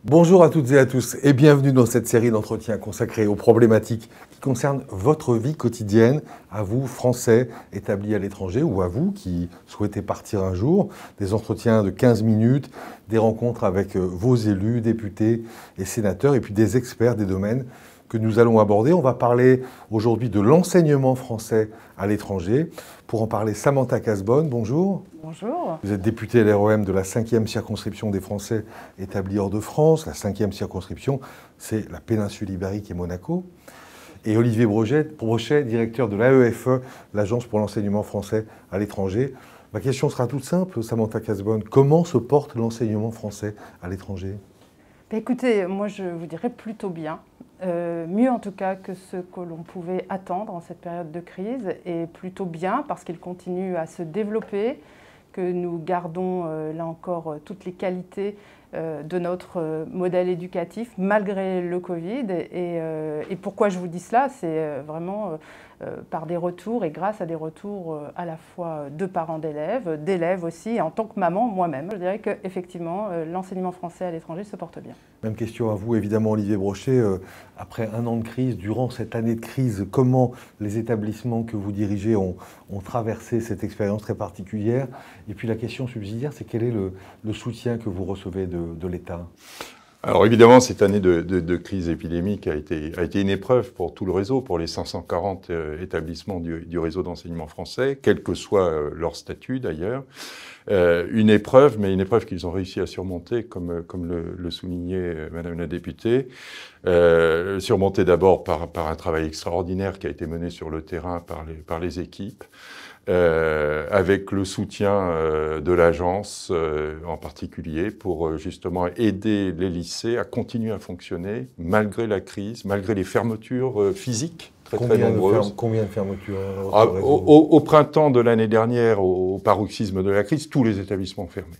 Bonjour à toutes et à tous et bienvenue dans cette série d'entretiens consacrés aux problématiques qui concernent votre vie quotidienne, à vous Français établis à l'étranger ou à vous qui souhaitez partir un jour. Des entretiens de 15 minutes, des rencontres avec vos élus, députés et sénateurs et puis des experts des domaines que nous allons aborder. On va parler aujourd'hui de l'enseignement français à l'étranger. Pour en parler, Samantha Cazebonne, bonjour. Bonjour. Vous êtes députée LREM de la 5e circonscription des Français établis hors de France. La 5e circonscription, c'est la péninsule ibérique et Monaco. Et Olivier Brochet, directeur de l'AEFE, l'Agence pour l'enseignement français à l'étranger. Ma question sera toute simple, Samantha Cazebonne. Comment se porte l'enseignement français à l'étranger ? Écoutez, moi je vous dirais plutôt bien. Mieux en tout cas que ce que l'on pouvait attendre en cette période de crise, et plutôt bien parce qu'il continue à se développer, que nous gardons là encore toutes les qualités de notre modèle éducatif malgré le Covid. Et pourquoi je vous dis cela, c'est vraiment par des retours et grâce à des retours à la fois de parents d'élèves aussi, et en tant que maman moi-même. Je dirais qu'effectivement, l'enseignement français à l'étranger se porte bien. Même question à vous, évidemment, Olivier Brochet. Après un an de crise, durant cette année de crise, comment les établissements que vous dirigez ont traversé cette expérience très particulière? Et puis la question subsidiaire, c'est quel est le soutien que vous recevez de l'État? Alors évidemment, cette année de crise épidémique a été une épreuve pour tout le réseau, pour les 540 établissements du réseau d'enseignement français, quel que soit leur statut d'ailleurs. Une épreuve, mais une épreuve qu'ils ont réussi à surmonter, comme le soulignait Madame la députée. Surmontée d'abord par un travail extraordinaire qui a été mené sur le terrain par les équipes. Avec le soutien de l'agence en particulier pour justement aider les lycées à continuer à fonctionner malgré la crise, malgré les fermetures physiques très nombreuses. Combien de fermetures au printemps de l'année dernière, au paroxysme de la crise, tous les établissements fermés.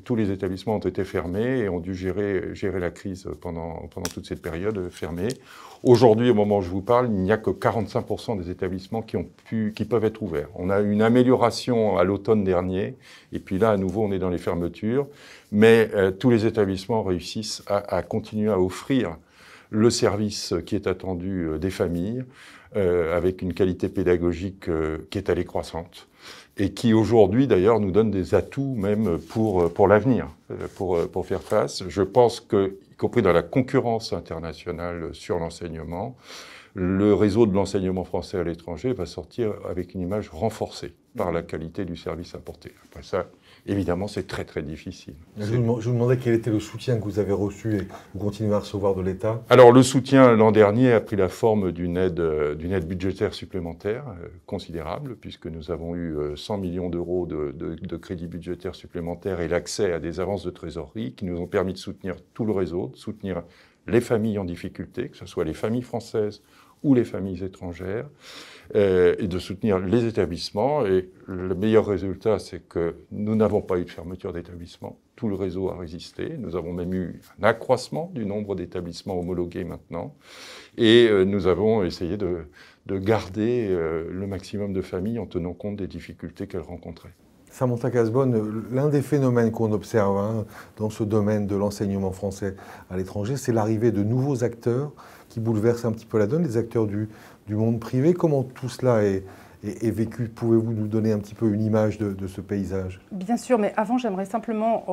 Tous les établissements ont été fermés et ont dû gérer la crise pendant toute cette période fermée. Aujourd'hui, au moment où je vous parle, il n'y a que 45% des établissements qui peuvent être ouverts. On a une amélioration à l'automne dernier, et puis là, à nouveau, on est dans les fermetures. Mais tous les établissements réussissent à continuer à offrir le service qui est attendu des familles, avec une qualité pédagogique qui est allée croissante, et qui aujourd'hui, d'ailleurs, nous donne des atouts même pour l'avenir, pour faire face. Je pense que, y compris dans la concurrence internationale sur l'enseignement, le réseau de l'enseignement français à l'étranger va sortir avec une image renforcée par la qualité du service apporté. Après ça, évidemment, c'est très très difficile. Je vous demandais quel était le soutien que vous avez reçu et que vous continuez à recevoir de l'État. Alors le soutien l'an dernier a pris la forme d'une aide budgétaire supplémentaire considérable, puisque nous avons eu 100 millions d'euros de crédits budgétaires supplémentaires et l'accès à des avances de trésorerie qui nous ont permis de soutenir tout le réseau, de soutenir les familles en difficulté, que ce soit les familles françaises ou les familles étrangères, et de soutenir les établissements. Et le meilleur résultat, c'est que nous n'avons pas eu de fermeture d'établissements. Tout le réseau a résisté. Nous avons même eu un accroissement du nombre d'établissements homologués maintenant. Et nous avons essayé de garder le maximum de familles en tenant compte des difficultés qu'elles rencontraient. Samantha Cazebonne, l'un des phénomènes qu'on observe dans ce domaine de l'enseignement français à l'étranger, c'est l'arrivée de nouveaux acteurs qui bouleversent un petit peu la donne, les acteurs du monde privé. Comment tout cela est vécu? Pouvez-vous nous donner un petit peu une image de ce paysage? Bien sûr, mais avant, j'aimerais simplement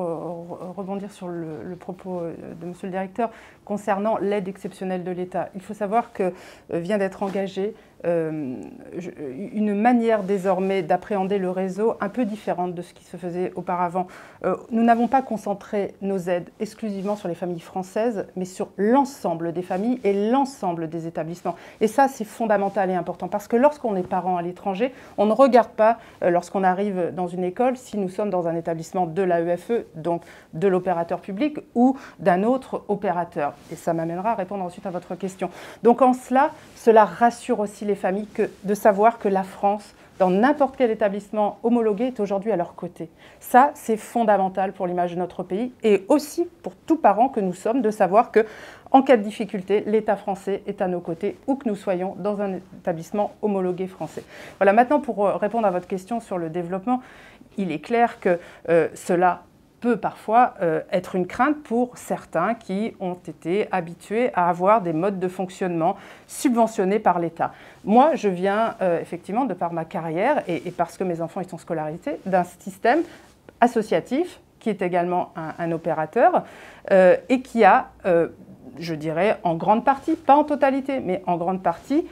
rebondir sur le propos de Monsieur le Directeur concernant l'aide exceptionnelle de l'État. Il faut savoir que vient d'être engagée une manière désormais d'appréhender le réseau un peu différente de ce qui se faisait auparavant. Nous n'avons pas concentré nos aides exclusivement sur les familles françaises, mais sur l'ensemble des familles et l'ensemble des établissements. Et ça, c'est fondamental et important, parce que lorsqu'on est parent à l'étranger, on ne regarde pas, lorsqu'on arrive dans une école, si nous sommes dans un établissement de l'AEFE, donc de l'opérateur public, ou d'un autre opérateur. Et ça m'amènera à répondre ensuite à votre question. Donc en cela, cela rassure aussi les familles de savoir que la France, dans n'importe quel établissement homologué, est aujourd'hui à leur côté. Ça, c'est fondamental pour l'image de notre pays et aussi pour tout parent que nous sommes, de savoir que, en cas de difficulté, l'État français est à nos côtés, où que nous soyons dans un établissement homologué français. Voilà, maintenant, pour répondre à votre question sur le développement, il est clair que cela peut parfois être une crainte pour certains qui ont été habitués à avoir des modes de fonctionnement subventionnés par l'État. Moi, je viens effectivement, de par ma carrière et parce que mes enfants ils sont scolarisés, d'un système associatif qui est également un opérateur et qui a, je dirais en grande partie, pas en totalité, mais en grande partie,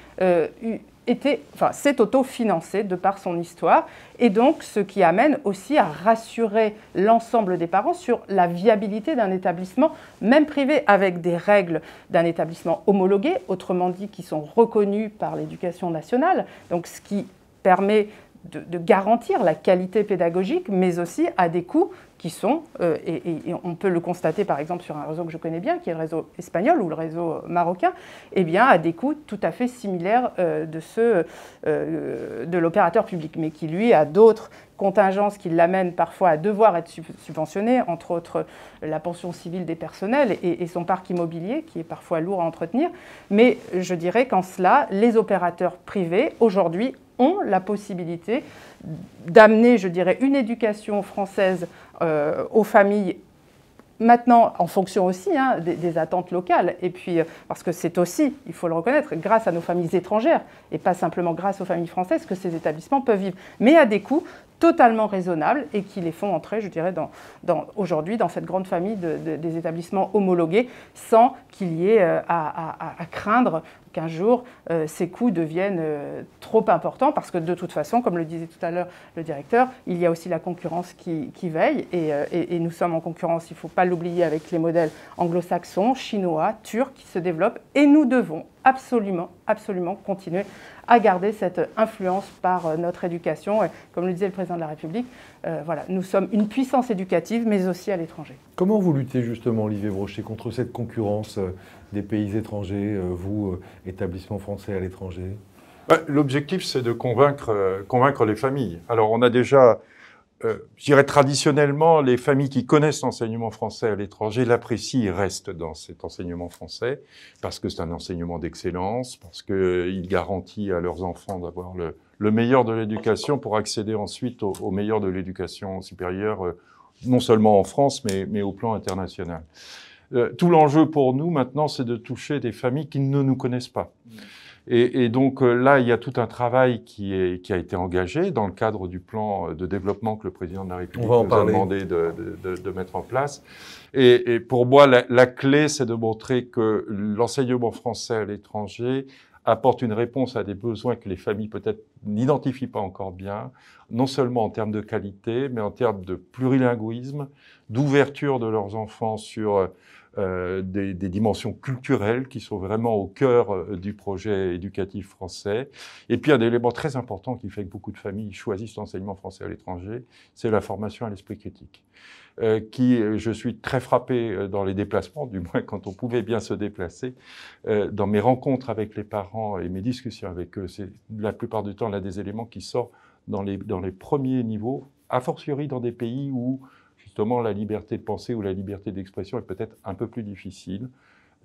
s'est autofinancé de par son histoire, et donc ce qui amène aussi à rassurer l'ensemble des parents sur la viabilité d'un établissement, même privé, avec des règles d'un établissement homologué, autrement dit qui sont reconnues par l'éducation nationale, donc ce qui permet de garantir la qualité pédagogique, mais aussi à des coûts qui sont, et on peut le constater par exemple sur un réseau que je connais bien, qui est le réseau espagnol ou le réseau marocain, eh bien à des coûts tout à fait similaires de ceux de l'opérateur public, mais qui lui a d'autres contingences qui l'amènent parfois à devoir être subventionné, entre autres la pension civile des personnels et son parc immobilier, qui est parfois lourd à entretenir. Mais je dirais qu'en cela, les opérateurs privés, aujourd'hui, ont la possibilité d'amener, je dirais, une éducation française aux familles, maintenant en fonction aussi des attentes locales, et puis parce que c'est aussi, il faut le reconnaître, grâce à nos familles étrangères, et pas simplement grâce aux familles françaises, que ces établissements peuvent vivre, mais à des coûts totalement raisonnables et qui les font entrer, je dirais, aujourd'hui dans cette grande famille des établissements homologués, sans qu'il y ait à craindre qu'un jour ces coûts deviennent trop importants, parce que de toute façon, comme le disait tout à l'heure le directeur, il y a aussi la concurrence qui veille, et nous sommes en concurrence, il ne faut pas l'oublier, avec les modèles anglo-saxons, chinois, turcs qui se développent, et nous devons absolument, absolument continuer à garder cette influence par notre éducation. Et comme le disait le président de la République, voilà, nous sommes une puissance éducative, mais aussi à l'étranger. Comment vous luttez justement, Olivier Brochet, contre cette concurrence des pays étrangers, vous, établissement français à l'étranger? L'objectif, c'est de convaincre les familles. Alors, on a déjà, je dirais traditionnellement, les familles qui connaissent l'enseignement français à l'étranger l'apprécient et restent dans cet enseignement français, parce que c'est un enseignement d'excellence, parce qu'il garantit à leurs enfants d'avoir le meilleur de l'éducation pour accéder ensuite au meilleur de l'éducation supérieure, non seulement en France, mais au plan international. Tout l'enjeu pour nous maintenant, c'est de toucher des familles qui ne nous connaissent pas. Et donc là, il y a tout un travail qui a été engagé dans le cadre du plan de développement que le président de la République nous a demandé de mettre en place. Et pour moi, la clé, c'est de montrer que l'enseignement français à l'étranger apporte une réponse à des besoins que les familles peut-être n'identifient pas encore bien, non seulement en termes de qualité, mais en termes de plurilinguisme, d'ouverture de leurs enfants sur des dimensions culturelles qui sont vraiment au cœur du projet éducatif français. Et puis un élément très important qui fait que beaucoup de familles choisissent l'enseignement français à l'étranger, c'est la formation à l'esprit critique. Je suis très frappé dans les déplacements, du moins quand on pouvait bien se déplacer, dans mes rencontres avec les parents et mes discussions avec eux, c'est la plupart du temps l'un des éléments qui sort dans les premiers niveaux, a fortiori dans des pays où justement la liberté de penser ou la liberté d'expression est peut-être un peu plus difficile.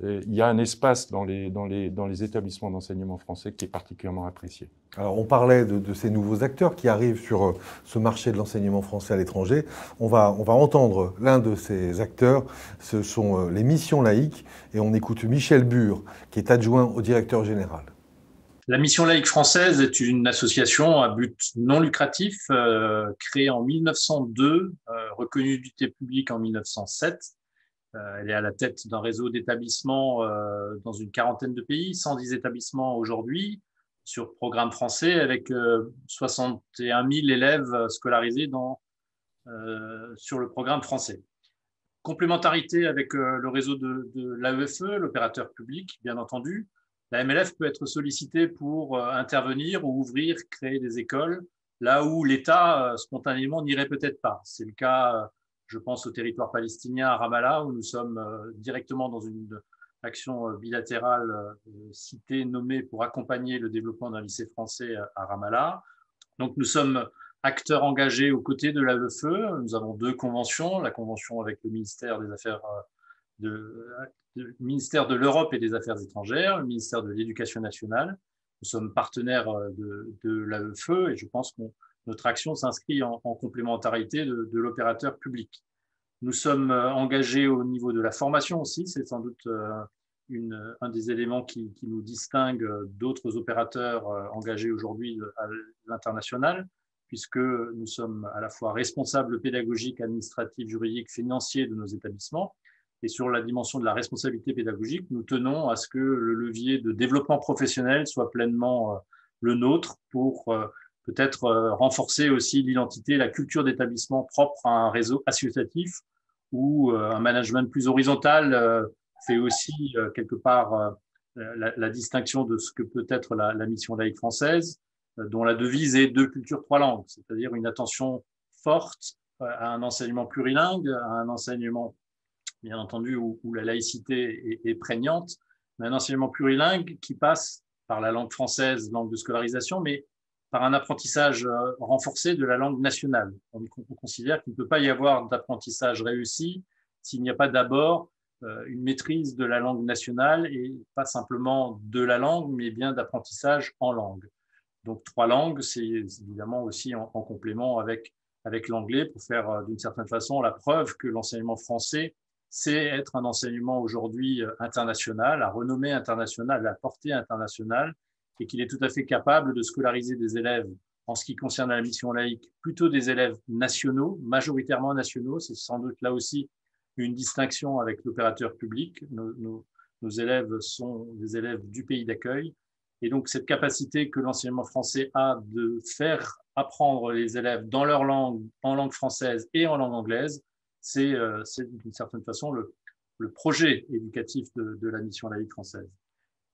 Il y a un espace dans les établissements d'enseignement français qui est particulièrement apprécié. Alors on parlait de ces nouveaux acteurs qui arrivent sur ce marché de l'enseignement français à l'étranger. On va entendre l'un de ces acteurs, ce sont les missions laïques, et on écoute Michel Bure, qui est adjoint au directeur général. La Mission laïque française est une association à but non lucratif créée en 1902, reconnue d'utilité publique en 1907. Elle est à la tête d'un réseau d'établissements dans une quarantaine de pays, 110 établissements aujourd'hui sur programme français, avec 61 000 élèves scolarisés sur le programme français. Complémentarité avec le réseau de l'AEFE, l'opérateur public, bien entendu. La MLF peut être sollicitée pour intervenir ou ouvrir, créer des écoles, là où l'État spontanément n'irait peut-être pas. C'est le cas, je pense, au territoire palestinien à Ramallah, où nous sommes directement dans une action bilatérale citée, nommée pour accompagner le développement d'un lycée français à Ramallah. Donc nous sommes acteurs engagés aux côtés de l'AEFE. Nous avons 2 conventions, la convention avec le ministère des Affaires le ministère de l'Europe et des Affaires étrangères, le ministère de l'Éducation nationale. Nous sommes partenaires de l'AEFE et je pense que notre action s'inscrit en complémentarité de l'opérateur public. Nous sommes engagés au niveau de la formation aussi, c'est sans doute un des éléments qui nous distingue d'autres opérateurs engagés aujourd'hui à l'international, puisque nous sommes à la fois responsables pédagogiques, administratifs, juridiques, financiers de nos établissements. Et sur la dimension de la responsabilité pédagogique, nous tenons à ce que le levier de développement professionnel soit pleinement le nôtre pour peut-être renforcer aussi l'identité, la culture d'établissement propre à un réseau associatif où un management plus horizontal fait aussi quelque part la distinction de ce que peut être la mission laïque française, dont la devise est 2 cultures, 3 langues, c'est-à-dire une attention forte à un enseignement plurilingue, à un enseignement, bien entendu, où la laïcité est prégnante, mais un enseignement plurilingue qui passe par la langue française, langue de scolarisation, mais par un apprentissage renforcé de la langue nationale. On considère qu'il ne peut pas y avoir d'apprentissage réussi s'il n'y a pas d'abord une maîtrise de la langue nationale et pas simplement de la langue, mais bien d'apprentissage en langue. Donc 3 langues, c'est évidemment aussi en complément avec l'anglais pour faire d'une certaine façon la preuve que l'enseignement français, c'est être un enseignement aujourd'hui international, à renommée internationale, à portée internationale, et qu'il est tout à fait capable de scolariser des élèves, en ce qui concerne la mission laïque, plutôt des élèves nationaux, majoritairement nationaux. C'est sans doute là aussi une distinction avec l'opérateur public. Nos élèves sont des élèves du pays d'accueil. Et donc, cette capacité que l'enseignement français a de faire apprendre les élèves dans leur langue, en langue française et en langue anglaise, c'est d'une certaine façon le projet éducatif de la mission laïque française.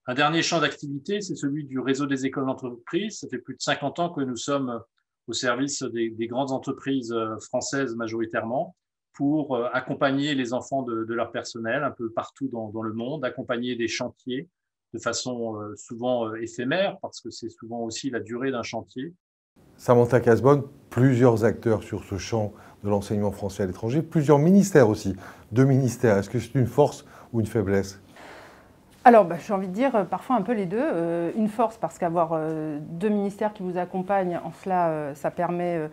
Un dernier champ d'activité, c'est celui du réseau des écoles d'entreprise. Ça fait plus de 50 ans que nous sommes au service des grandes entreprises françaises majoritairement pour accompagner les enfants de leur personnel un peu partout dans le monde, accompagner des chantiers de façon souvent éphémère, parce que c'est souvent aussi la durée d'un chantier. Samantha Cazebonne, plusieurs acteurs sur ce champ de l'enseignement français à l'étranger, plusieurs ministères aussi, 2 ministères. Est-ce que c'est une force ou une faiblesse ? Alors, j'ai envie de dire parfois un peu les deux. Une force parce qu'avoir 2 ministères qui vous accompagnent, en cela, ça permet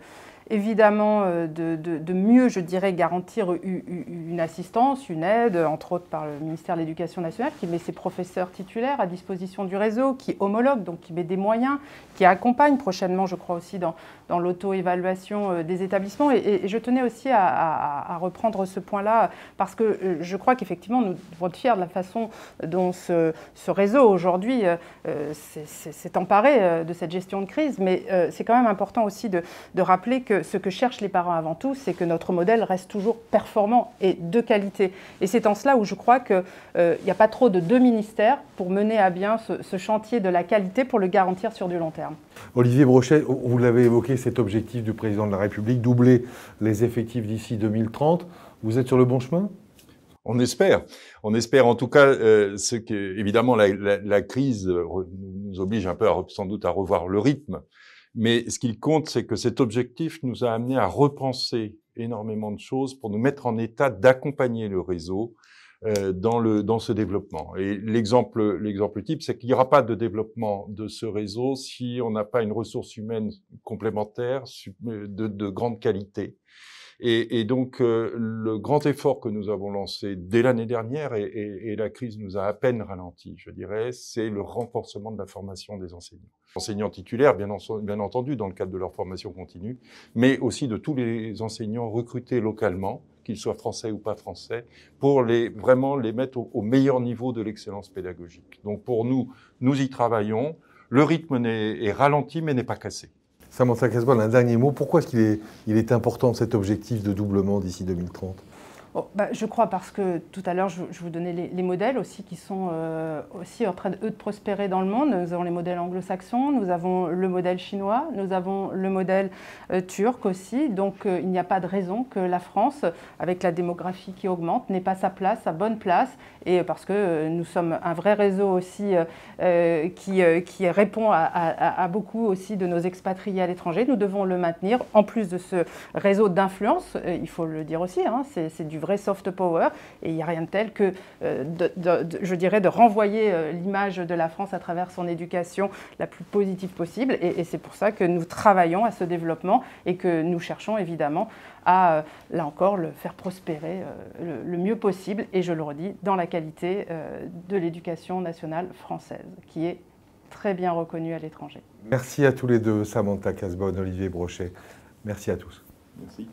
évidemment de mieux, je dirais, garantir une assistance, une aide, entre autres par le ministère de l'Éducation nationale, qui met ses professeurs titulaires à disposition du réseau, qui homologue, donc qui met des moyens, qui accompagne prochainement, je crois aussi, dans l'auto-évaluation des établissements. Et je tenais aussi à reprendre ce point-là, parce que je crois qu'effectivement, nous devons être fiers de la façon dont ce réseau, aujourd'hui, s'est emparé de cette gestion de crise. Mais c'est quand même important aussi de rappeler que ce que cherchent les parents avant tout, c'est que notre modèle reste toujours performant et de qualité. Et c'est en cela où je crois qu'il n'y a pas trop de 2 ministères pour mener à bien ce chantier de la qualité pour le garantir sur du long terme. Olivier Brochet, vous l'avez évoqué, cet objectif du président de la République, doubler les effectifs d'ici 2030. Vous êtes sur le bon chemin ? On espère en tout cas, évidemment la crise nous oblige un peu sans doute à revoir le rythme. Mais ce qu'il compte, c'est que cet objectif nous a amené à repenser énormément de choses pour nous mettre en état d'accompagner le réseau dans ce développement. Et l'exemple type, c'est qu'il n'y aura pas de développement de ce réseau si on n'a pas une ressource humaine complémentaire de grande qualité. Et donc, le grand effort que nous avons lancé dès l'année dernière, et la crise nous a à peine ralenti, je dirais, c'est le renforcement de la formation des enseignants. Enseignants titulaires, bien entendu, dans le cadre de leur formation continue, mais aussi de tous les enseignants recrutés localement, qu'ils soient français ou pas français, pour vraiment les mettre au meilleur niveau de l'excellence pédagogique. Donc pour nous y travaillons. Le rythme est ralenti, mais n'est pas cassé. Samantha Cazebonne, un dernier mot. Pourquoi est-ce qu'il est important cet objectif de doublement d'ici 2030 ? Je crois parce que tout à l'heure, je vous donnais les modèles aussi qui sont aussi en train de prospérer dans le monde. Nous avons les modèles anglo-saxons, nous avons le modèle chinois, nous avons le modèle turc aussi. Donc il n'y a pas de raison que la France, avec la démographie qui augmente, n'ait pas sa place, sa bonne place. Et parce que nous sommes un vrai réseau aussi qui répond à beaucoup aussi de nos expatriés à l'étranger. Nous devons le maintenir. En plus de ce réseau d'influence, il faut le dire aussi, c'est du vrai soft power. Et il n'y a rien de tel que, je dirais, de renvoyer l'image de la France à travers son éducation la plus positive possible. Et c'est pour ça que nous travaillons à ce développement et que nous cherchons évidemment à, là encore, le faire prospérer le mieux possible. Et je le redis, dans la qualité de l'éducation nationale française, qui est très bien reconnue à l'étranger. Merci à tous les deux, Samantha Casbonne, Olivier Brochet. Merci à tous. Merci.